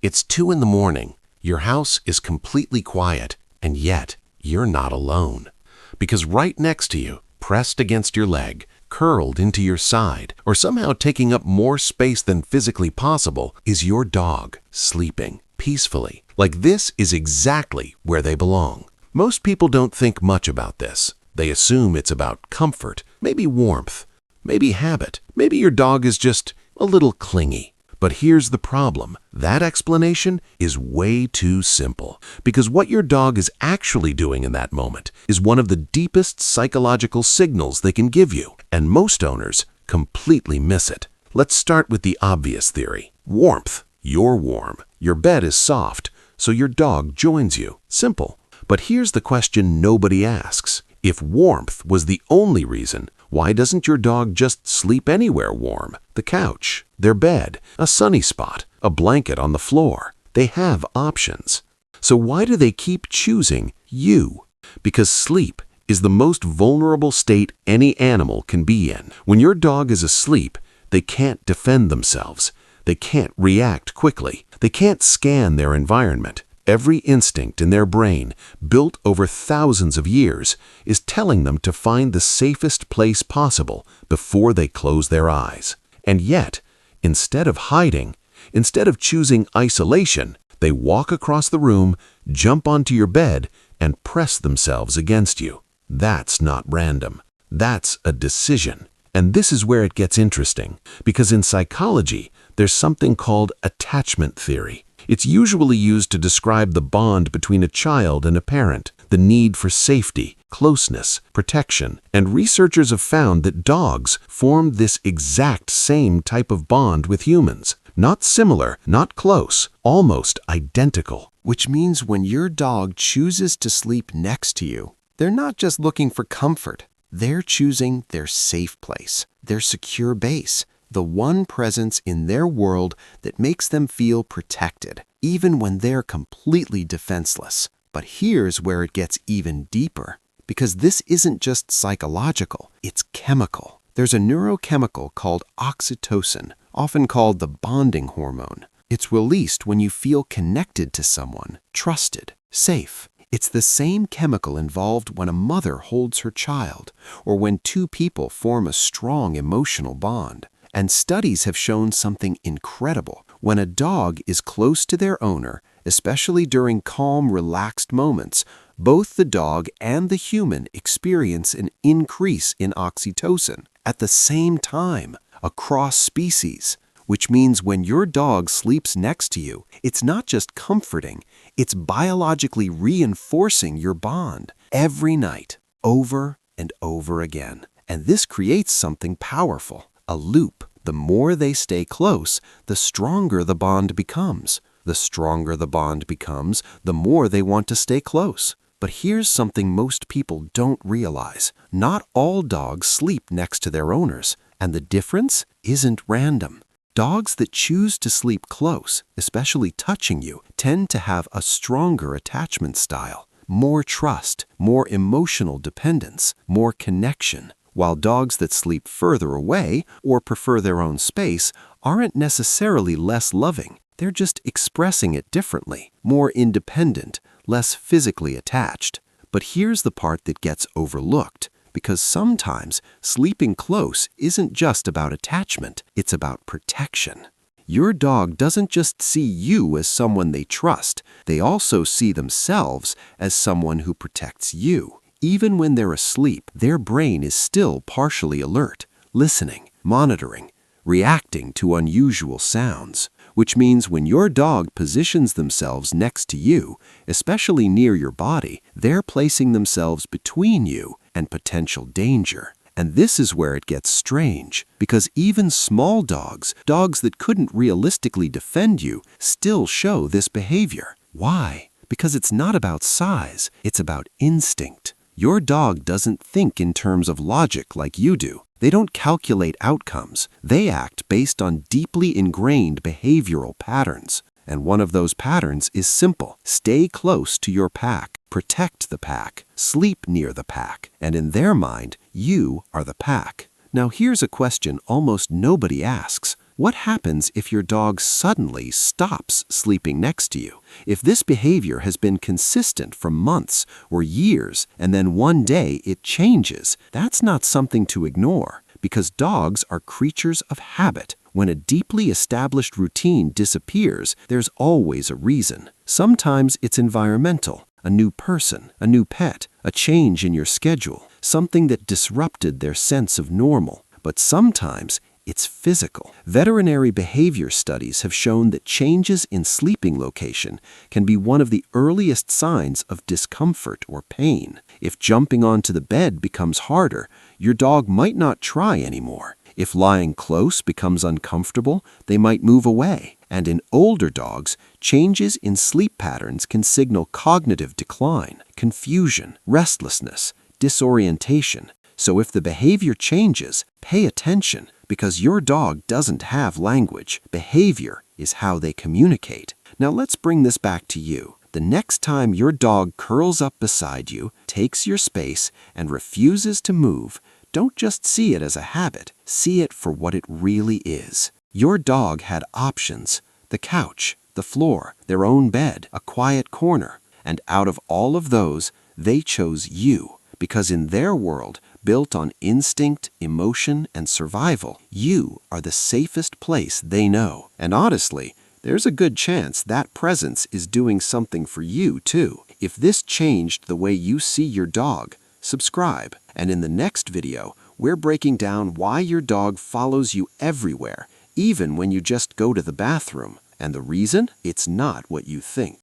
It's 2 in the morning. Your house is completely quiet, and yet you're not alone. Because right next to you, pressed against your leg, curled into your side, or somehow taking up more space than physically possible, is your dog, sleeping peacefully. Like this is exactly where they belong. Most people don't think much about this. They assume it's about comfort, maybe warmth, maybe habit, maybe your dog is just a little clingy. But here's the problem. That explanation is way too simple, because what your dog is actually doing in that moment is one of the deepest psychological signals they can give you, and most owners completely miss it. Let's start with the obvious theory. Warmth. You're warm. Your bed is soft, so your dog joins you. Simple. But here's the question nobody asks. If warmth was the only reason, why doesn't your dog just sleep anywhere warm? The couch, their bed, a sunny spot, a blanket on the floor. They have options. So why do they keep choosing you? Because sleep is the most vulnerable state any animal can be in. When your dog is asleep, they can't defend themselves. They can't react quickly. They can't scan their environment. Every instinct in their brain, built over thousands of years, is telling them to find the safest place possible before they close their eyes. And yet, instead of hiding, instead of choosing isolation, they walk across the room, jump onto your bed, and press themselves against you. That's not random. That's a decision. And this is where it gets interesting, because in psychology, there's something called attachment theory. It's usually used to describe the bond between a child and a parent, the need for safety, closeness, protection, and researchers have found that dogs form this exact same type of bond with humans. Not similar, not close, almost identical. Which means when your dog chooses to sleep next to you, they're not just looking for comfort. They're choosing their safe place, their secure base, the one presence in their world that makes them feel protected, even when they're completely defenseless. But here's where it gets even deeper, because this isn't just psychological, it's chemical. There's a neurochemical called oxytocin, often called the bonding hormone. It's released when you feel connected to someone, trusted, safe. It's the same chemical involved when a mother holds her child, or when two people form a strong emotional bond. And studies have shown something incredible. When a dog is close to their owner, especially during calm, relaxed moments, both the dog and the human experience an increase in oxytocin at the same time, across species. Which means when your dog sleeps next to you, it's not just comforting, it's biologically reinforcing your bond every night, over and over again. And this creates something powerful, a loop. The more they stay close, the stronger the bond becomes. The stronger the bond becomes, the more they want to stay close. But here's something most people don't realize. Not all dogs sleep next to their owners, and the difference isn't random. Dogs that choose to sleep close, especially touching you, tend to have a stronger attachment style, more trust, more emotional dependence, more connection, while dogs that sleep further away or prefer their own space aren't necessarily less loving. They're just expressing it differently, more independent, less physically attached. But here's the part that gets overlooked. Because sometimes sleeping close isn't just about attachment, it's about protection. Your dog doesn't just see you as someone they trust, they also see themselves as someone who protects you. Even when they're asleep, their brain is still partially alert, listening, monitoring, reacting to unusual sounds. Which means when your dog positions themselves next to you, especially near your body, they're placing themselves between you and potential danger. And this is where it gets strange, because even small dogs, dogs that couldn't realistically defend you, still show this behavior. Why? Because it's not about size, it's about instinct. Your dog doesn't think in terms of logic like you do. They don't calculate outcomes. They act based on deeply ingrained behavioral patterns. And one of those patterns is simple. Stay close to your pack, protect the pack, sleep near the pack, and in their mind, you are the pack. Now here's a question almost nobody asks. What happens if your dog suddenly stops sleeping next to you? If this behavior has been consistent for months or years, and then one day it changes, that's not something to ignore, because dogs are creatures of habit. When a deeply established routine disappears, there's always a reason. Sometimes it's environmental, a new person, a new pet, a change in your schedule, something that disrupted their sense of normal. But sometimes it's physical. Veterinary behavior studies have shown that changes in sleeping location can be one of the earliest signs of discomfort or pain. If jumping onto the bed becomes harder, your dog might not try anymore. If lying close becomes uncomfortable, they might move away. And in older dogs, changes in sleep patterns can signal cognitive decline, confusion, restlessness, disorientation. So if the behavior changes, pay attention, because your dog doesn't have language. Behavior is how they communicate. Now let's bring this back to you. The next time your dog curls up beside you, takes your space, and refuses to move, don't just see it as a habit. See it for what it really is. Your dog had options: the couch, the floor, their own bed, a quiet corner. And out of all of those, they chose you. Because in their world, built on instinct, emotion, and survival, you are the safest place they know. And honestly, there's a good chance that presence is doing something for you too. If this changed the way you see your dog, subscribe. And in the next video, we're breaking down why your dog follows you everywhere, even when you just go to the bathroom. And the reason? It's not what you think.